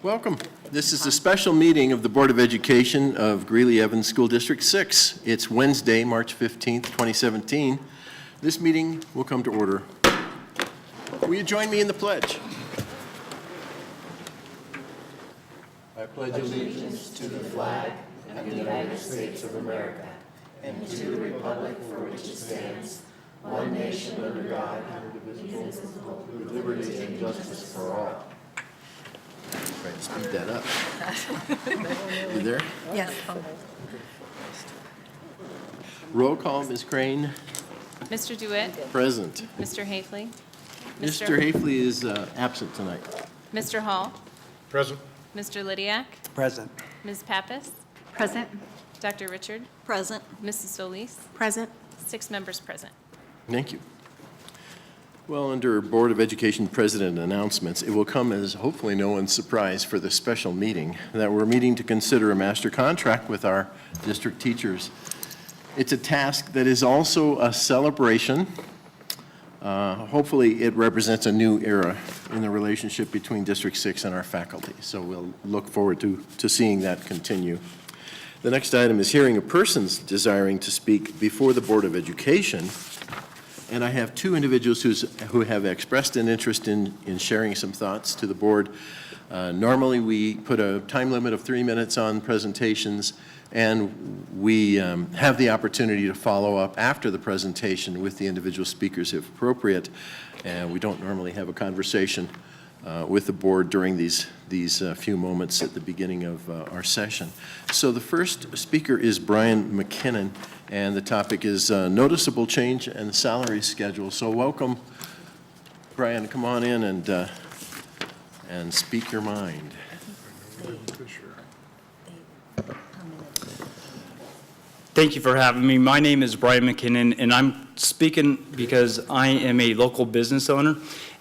Welcome. This is a special meeting of the Board of Education of Greeley-Evans School District 6. It's Wednesday, March 15th, 2017. This meeting will come to order. Will you join me in the pledge? I pledge allegiance to the flag of the United States of America and to the republic for which it stands, one nation under God, indivisible, with liberty and justice for all. Try to speed that up. You there? Yes. Roll call, Ms. Crane. Mr. DeWitt. Present. Mr. Hafley. Mr. Hafley is absent tonight. Mr. Hall. Present. Mr. Lydiak. Present. Ms. Pappas. Present. Dr. Richard. Present. Mrs. Solis. Present. 6 members present. Thank you. Well, under Board of Education President announcements, it will come as hopefully no one's surprise for this special meeting that we're meeting to consider a master contract with our district teachers. It's a task that is also a celebration. Hopefully it represents a new era in the relationship between District 6 and our faculty. So we'll look forward to seeing that continue. The next item is hearing of persons desiring to speak before the Board of Education. And I have two individuals who have expressed an interest in sharing some thoughts to the board. Normally we put a time limit of 3 minutes on presentations, and we have the opportunity to follow up after the presentation with the individual speakers if appropriate. And we don't normally have a conversation with the board during these few moments at the beginning of our session. So the first speaker is Brian McKinnon, and the topic is noticeable change and salary schedule. So welcome, Brian. Come on in and speak your mind. Thank you for having me. My name is Brian McKinnon, and I'm speaking because I am a local business owner,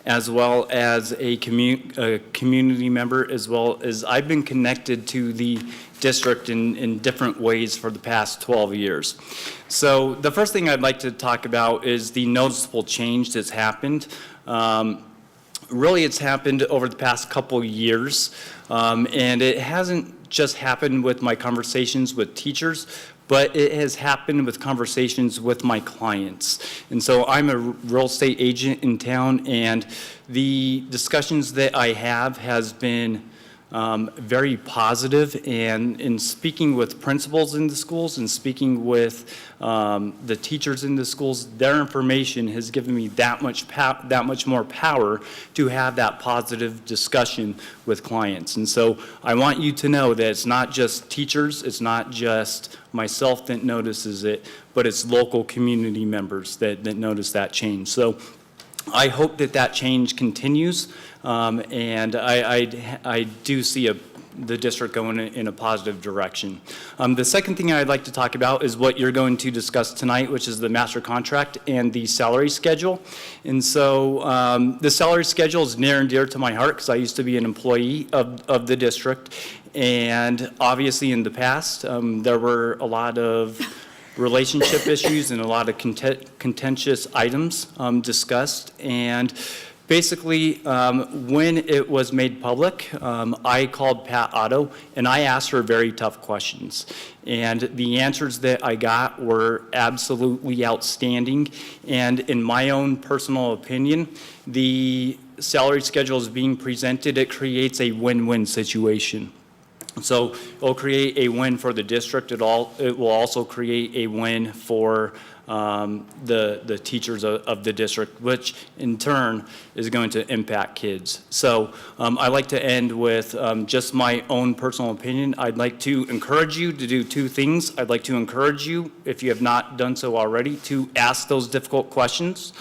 as well as a community member, as well as I've been connected to the district in different ways for the past 12 years. So the first thing I'd like to talk about is the noticeable change that's happened. Really, it's happened over the past couple years, and it hasn't just happened with my conversations with teachers, but it has happened with conversations with my clients. And so I'm a real estate agent in town, and the discussions that I have has been very positive, and in speaking with principals in the schools and speaking with the teachers in the schools, their information has given me that much more power to have that positive discussion with clients. And so I want you to know that it's not just teachers, it's not just myself that notices it, but it's local community members that notice that change. So I hope that change continues, and I do see the district going in a positive direction. The second thing I'd like to talk about is what you're going to discuss tonight, which is the master contract and the salary schedule. And so the salary schedule is near and dear to my heart because I used to be an employee of the district. And obviously in the past, there were a lot of relationship issues and a lot of contentious items discussed. And basically, when it was made public, I called Pat Otto and I asked her very tough questions. And the answers that I got were absolutely outstanding. And in my own personal opinion, the salary schedule is being presented, it creates a win-win situation. So it'll create a win for the district. It will also create a win for the teachers of the district, which in turn is going to impact kids. So I'd like to end with just my own personal opinion. I'd like to encourage you to do two things. I'd like to encourage you, if you have not done so already, to ask those difficult questions.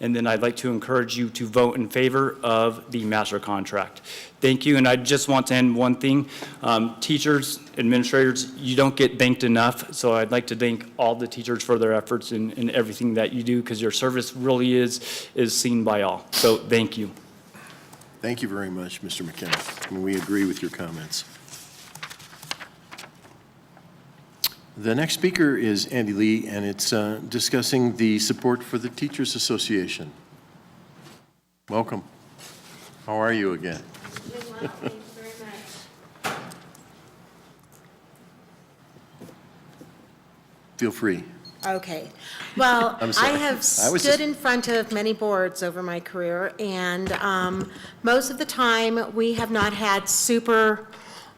And then I'd like to encourage you to vote in favor of the master contract. Thank you, and I just want to end one thing. Teachers, administrators, you don't get thanked enough, so I'd like to thank all the teachers for their efforts in everything that you do, because your service really is seen by all. So thank you. Thank you very much, Mr. McKinnon. And we agree with your comments. The next speaker is Andy Lee, and it's discussing the support for the Teachers Association. Welcome. How are you again? Doing well, thank you very much. Feel free. Okay. Well, I'm I sorry. have I was stood just- in front of many boards over my career, and most of the time, we have not had super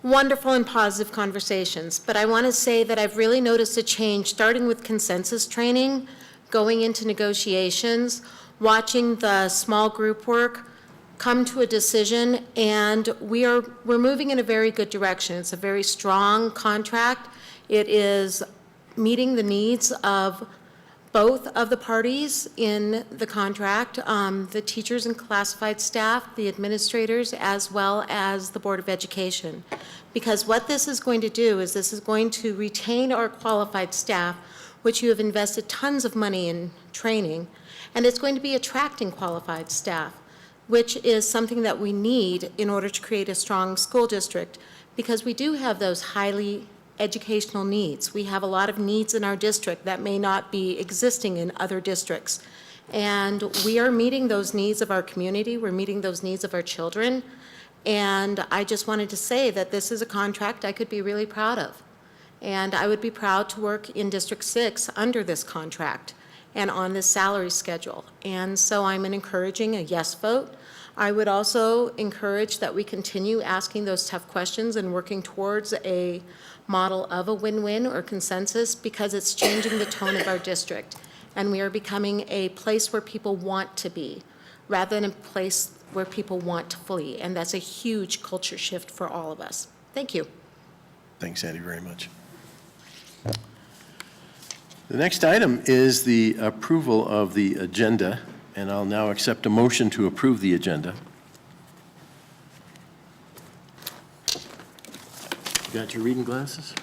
wonderful and positive conversations. But I want to say that I've really noticed a change, starting with consensus training, going into negotiations, watching the small group work come to a decision, and we're moving in a very good direction. It's a very strong contract. It is meeting the needs of both of the parties in the contract, the teachers and classified staff, the administrators, as well as the Board of Education. Because what this is going to do is this is going to retain our qualified staff, which you have invested tons of money in training, and it's going to be attracting qualified staff, which is something that we need in order to create a strong school district, because we do have those highly educational needs. We have a lot of needs in our district that may not be existing in other districts. And we are meeting those needs of our community, we're meeting those needs of our children, and I just wanted to say that this is a contract I could be really proud of. And I would be proud to work in District 6 under this contract and on this salary schedule. And so I'm encouraging a yes vote. I would also encourage that we continue asking those tough questions and working towards a model of a win-win or consensus, because it's changing the tone of our district. And we are becoming a place where people want to be, rather than a place where people want to flee. And that's a huge culture shift for all of us. Thank you. Thanks, Andy, very much. The next item is the approval of the agenda, and I'll now accept a motion to approve the agenda. You got your reading glasses?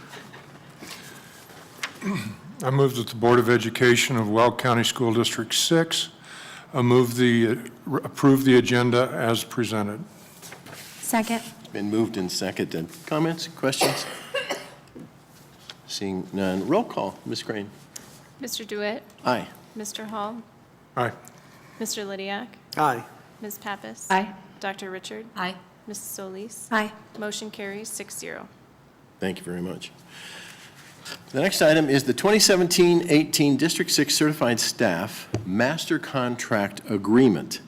I move that the Board of Education of Weld County School District 6 approve the agenda as presented. Second. Been moved and seconded. Comments, questions? Seeing none. Roll call. Ms. Crane. Mr. DeWitt? Aye. Mr. Hall? Aye. Mr. Lydiak? Aye. Ms. Pappas? Aye. Dr. Richard? Aye. Mrs. Solis? Aye. Motion carries 6-0. Thank you very much. The next item is the 2017-18 District 6 Certified Staff Master Contract Agreement.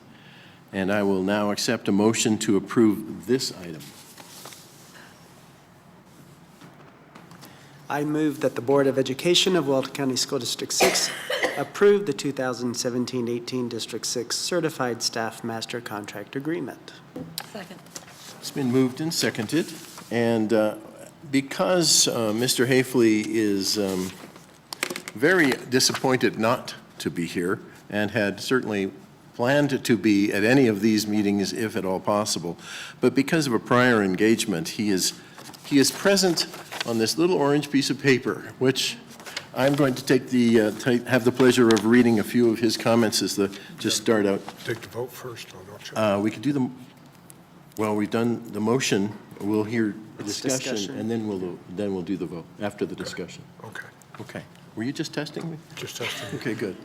And I will now accept a motion to approve this item. I move that the Board of Education of Weld County School District 6 approve the 2017-18 District 6 Certified Staff Master Contract Agreement. Second. It's been moved and seconded, and because Mr. Hafley is very disappointed not to be here and had certainly planned to be at any of these meetings if at all possible, but because of a prior engagement, he is present on this little orange piece of paper, which I'm going to take have the pleasure of reading a few of his comments as the just start out. Take the vote first, don't you? We could do the, well, we've done the motion. We'll hear the It's discussion, discussion. and then we'll do the vote after the discussion. Okay, Okay. Were you just testing me? just testing. Okay, good.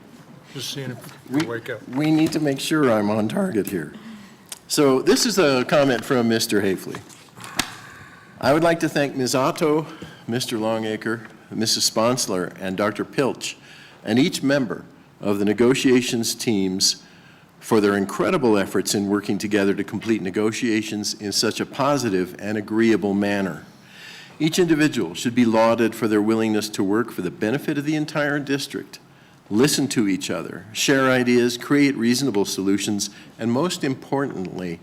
Just seeing if We, you wake up. we need to make sure I'm on target here. So this is a comment from Mr. Hafley. I would like to thank Ms. Otto, Mr. Longacre, Mrs. Sponsler, and Dr. Pilch, and each member of the negotiations teams for their incredible efforts in working together to complete negotiations in such a positive and agreeable manner. Each individual should be lauded for their willingness to work for the benefit of the entire district, listen to each other, share ideas, create reasonable solutions, and most importantly,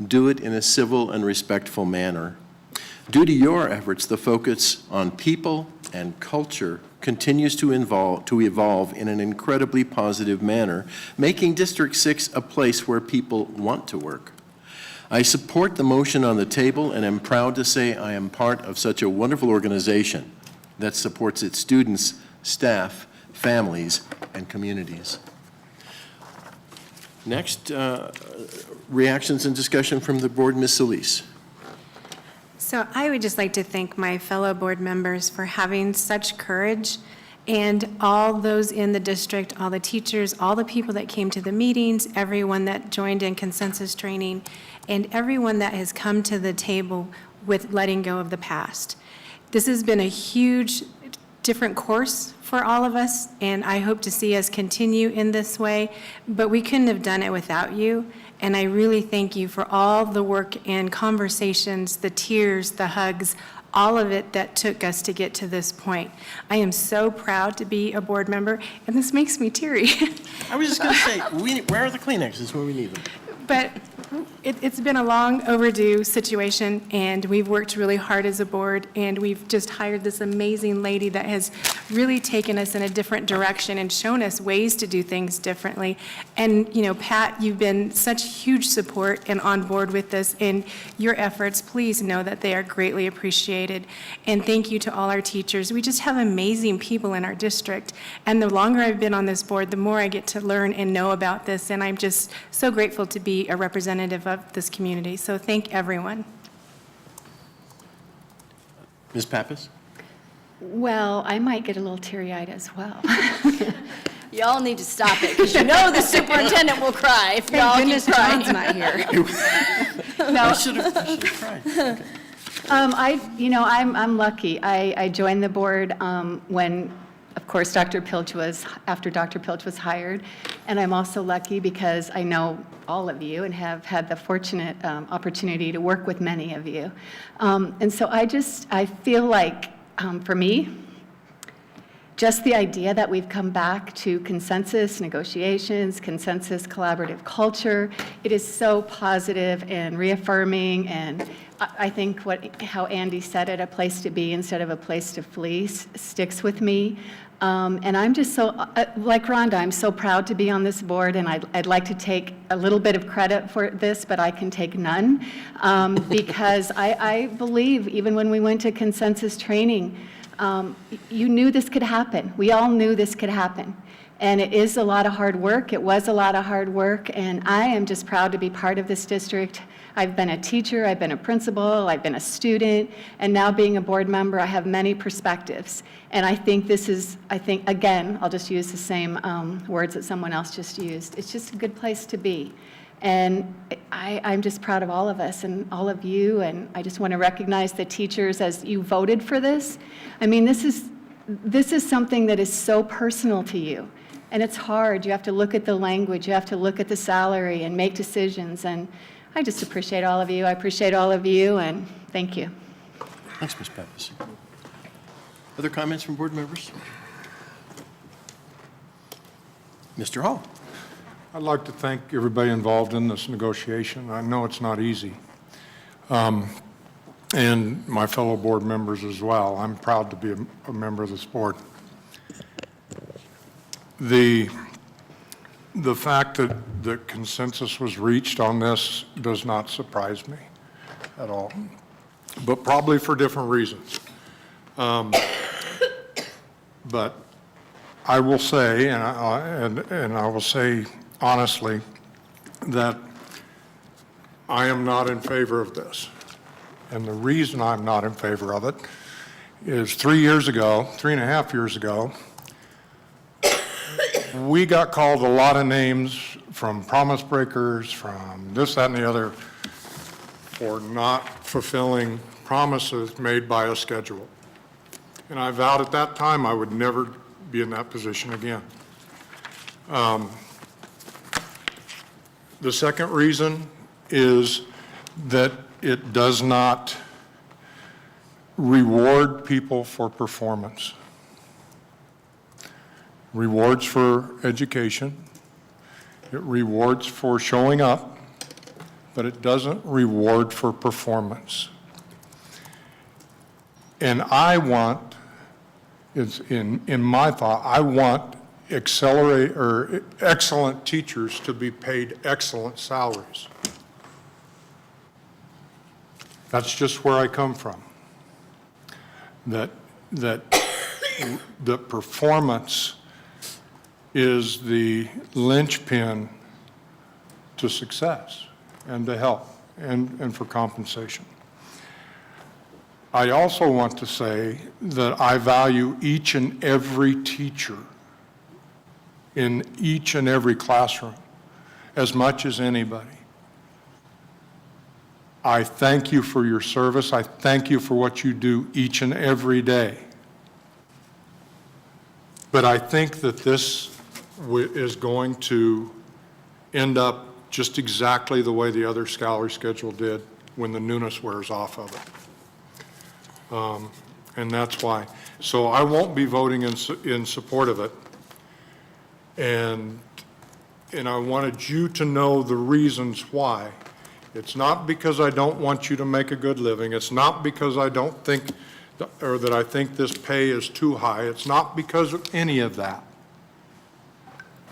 do it in a civil and respectful manner. Due to your efforts, the focus on people and culture continues to evolve in an incredibly positive manner, making District 6 a place where people want to work. I support the motion on the table and am proud to say I am part of such a wonderful organization that supports its students, staff, families, and communities. Next, reactions and discussion from the board, Ms. Solis. So I would just like to thank my fellow board members for having such courage, and all those in the district, all the teachers, all the people that came to the meetings, everyone that joined in consensus training, and everyone that has come to the table with letting go of the past. This has been a huge different course for all of us, and I hope to see us continue in this way, but we couldn't have done it without you. And I really thank you for all the work and conversations, the tears, the hugs, all of it that took us to get to this point. I am so proud to be a board member, and this makes me teary. I was just going to say, where are the Kleenexes when we need them? But it's been a long overdue situation, and we've worked really hard as a board, and we've just hired this amazing lady that has really taken us in a different direction and shown us ways to do things differently. And, you know, Pat, you've been such huge support and on board with this, and your efforts, please know that they are greatly appreciated. And thank you to all our teachers. We just have amazing people in our district, and the longer I've been on this board, the more I get to learn and know about this, and I'm just so grateful to be a representative of this community. So thank everyone. Ms. Pappas? Well, I might get a little teary-eyed as well. Y'all need to stop it, because you know the superintendent will cry if y'all keep Goodness crying. John's not here. I should have tried. Okay. I'm lucky. I joined the board when, of course, after Dr. Pilch was hired. And I'm also lucky because I know all of you and have had the fortunate opportunity to work with many of you. And so I feel like, for me, just the idea that we've come back to consensus negotiations, consensus collaborative culture, it is so positive and reaffirming, and I think how Andy said it, a place to be instead of a place to flee, sticks with me. And I'm just so, like Rhonda, I'm so proud to be on this board, and I'd like to take a little bit of credit for this, but I can take none, because I believe even when we went to consensus training, you knew this could happen. We all knew this could happen. And it is a lot of hard work. It was a lot of hard work, and I am just proud to be part of this district. I've been a teacher, I've been a principal, I've been a student, and now being a board member, I have many perspectives. And I think again, I'll just use the same words that someone else just used. It's just a good place to be. And I'm just proud of all of us and all of you, and I just want to recognize the teachers as you voted for this. I mean, this is something that is so personal to you, and it's hard. You have to look at the language, you have to look at the salary and make decisions, and I just appreciate all of you. I appreciate all of you, and thank you. Thanks, Ms. Pappas. Other comments from board members? Mr. Hall? I'd like to thank everybody involved in this negotiation. I know it's not easy. And my fellow board members as well. I'm proud to be a member of this board. The fact that the consensus was reached on this does not surprise me at all, but probably for different reasons. But I will say, and I will say honestly, that I am not in favor of this. And the reason I'm not in favor of it is 3.5 years ago, we got called a lot of names from promise breakers, from this, that, and the other, for not fulfilling promises made by a schedule. And I vowed at that time I would never be in that position again. The second reason is that it does not reward people for performance. Rewards for education, it rewards for showing up, but it doesn't reward for performance. And I want, in my thought, I want excellent teachers to be paid excellent salaries. That's just where I come from. That the performance is the linchpin to success and to help and for compensation. I also want to say that I value each and every teacher in each and every classroom as much as anybody. I thank you for your service. I thank you for what you do each and every day. But I think that this is going to end up just exactly the way the other salary schedule did when the newness wears off of it. And that's why. So I won't be voting in support of it. And I wanted you to know the reasons why. It's not because I don't want you to make a good living. It's not because I don't think, or that I think this pay is too high. It's not because of any of that.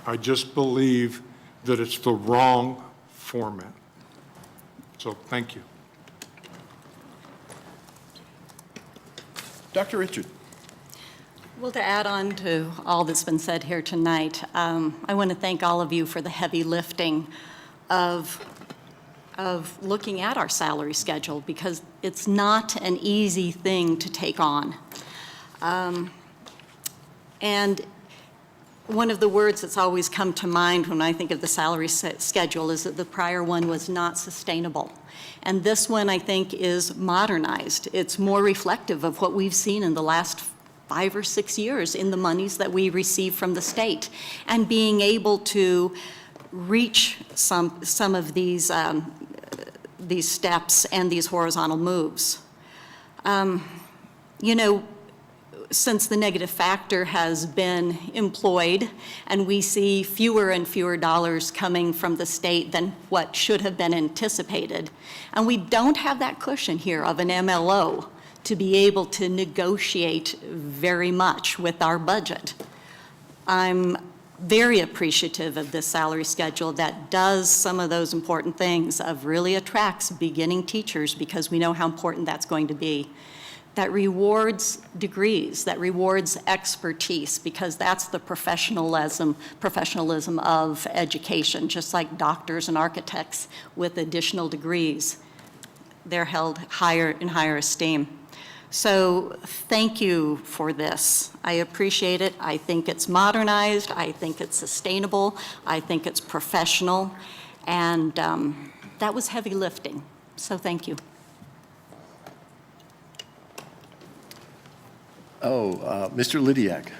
I just believe that it's the wrong format. So thank you. Dr. Richard. Well, to add on to all that's been said here tonight, I want to thank all of you for the heavy lifting of looking at our salary schedule, because it's not an easy thing to take on. And one of the words that's always come to mind when I think of the salary schedule is that the prior one was not sustainable. And this one, I think, is modernized. It's more reflective of what we've seen in the last 5 or 6 years in the monies that we receive from the state, and being able to reach some of these steps and these horizontal moves. You know, since the negative factor has been employed and we see fewer and fewer dollars coming from the state than what should have been anticipated, and we don't have that cushion here of an MLO to be able to negotiate very much with our budget. I'm very appreciative of this salary schedule that does some of those important things, of really attracts beginning teachers, because we know how important that's going to be. That rewards degrees, that rewards expertise, because that's the professionalism of education, just like doctors and architects with additional degrees. They're held higher in higher esteem. So thank you for this. I appreciate it. I think it's modernized. I think it's sustainable. I think it's professional. And that was heavy lifting. So thank you. Mr. Lydiak.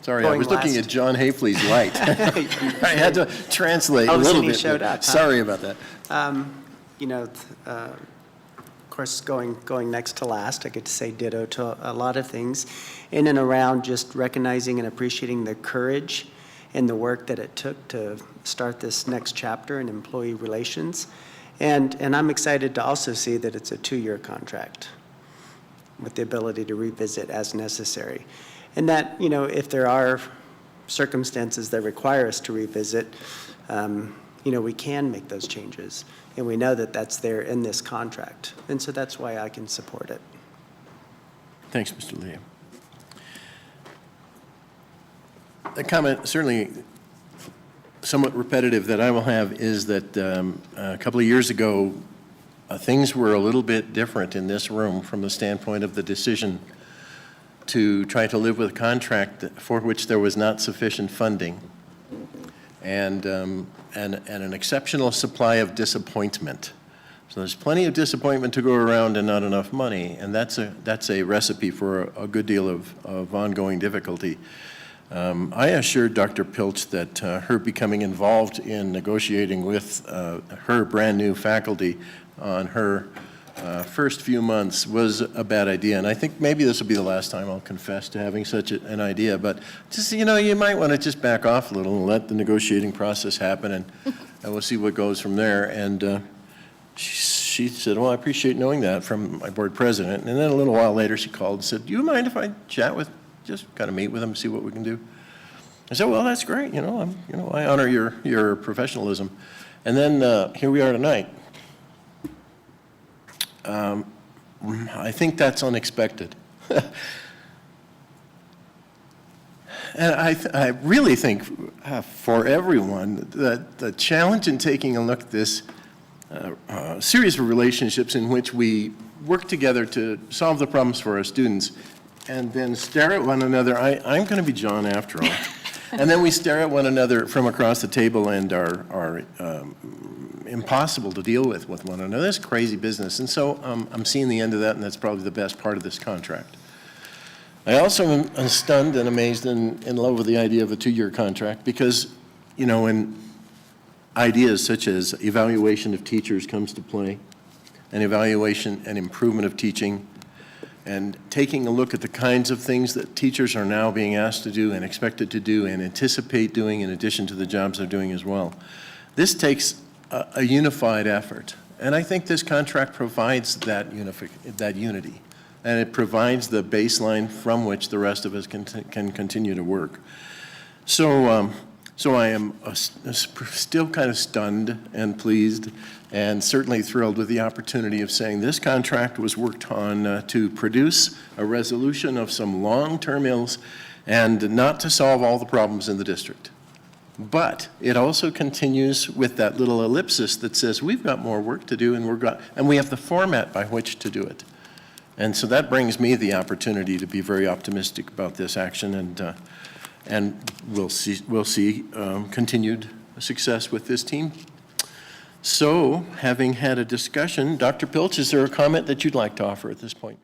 Sorry, I Going was looking last. at John Hafley's light. I had to translate a All of a little sudden he bit. showed up, huh? Sorry about that. You know, of course, going next to last, I get to say ditto to a lot of things in and around just recognizing and appreciating the courage and the work that it took to start this next chapter in employee relations. And I'm excited to also see that it's a 2-year contract with the ability to revisit as necessary. And that, you know, if there are circumstances that require us to revisit, you know, we can make those changes. And we know that that's there in this contract. And so that's why I can support it. Thanks, Mr. Liam. A comment, certainly somewhat repetitive, that I will have is that a couple of years ago, things were a little bit different in this room from the standpoint of the decision to try to live with a contract for which there was not sufficient funding, and an exceptional supply of disappointment. So there's plenty of disappointment to go around and not enough money, and that's a recipe for a good deal of ongoing difficulty. I assured Dr. Pilch that her becoming involved in negotiating with her brand-new faculty on her first few months was a bad idea. And I think maybe this will be the last time I'll confess to having such an idea. But just, you know, you might want to just back off a little and let the negotiating process happen, and we'll see what goes from there. And she said, well, I appreciate knowing that from my board president. And then a little while later, she called and said, do you mind if I chat with, just kind of meet with him, see what we can do? I said, well, that's great. You know, I honor your professionalism. And then here we are tonight. I think that's unexpected. And I really think for everyone that the challenge in taking a look at this series of relationships in which we work together to solve the problems for our students and then stare at one another, I'm going to be John after all, and then we stare at one another from across the table and are impossible to deal with one another. That's crazy business. And so I'm seeing the end of that, and that's probably the best part of this contract. I also am stunned and amazed and in love with the idea of a 2-year contract because, you know, when ideas such as evaluation of teachers comes to play, and evaluation and improvement of teaching, and taking a look at the kinds of things that teachers are now being asked to do and expected to do and anticipate doing in addition to the jobs they're doing as well. This takes a unified effort, and I think this contract provides that unity, and it provides the baseline from which the rest of us can continue to work. So, so I am still kind of stunned and pleased and certainly thrilled with the opportunity of saying this contract was worked on to produce a resolution of some long-term ills and not to solve all the problems in the district. But it also continues with that little ellipsis that says we've got more work to do and we have the format by which to do it. And so that brings me the opportunity to be very optimistic about this action, and we'll see continued success with this team. So, having had a discussion, Dr. Pilch, is there a comment that you'd like to offer at this point?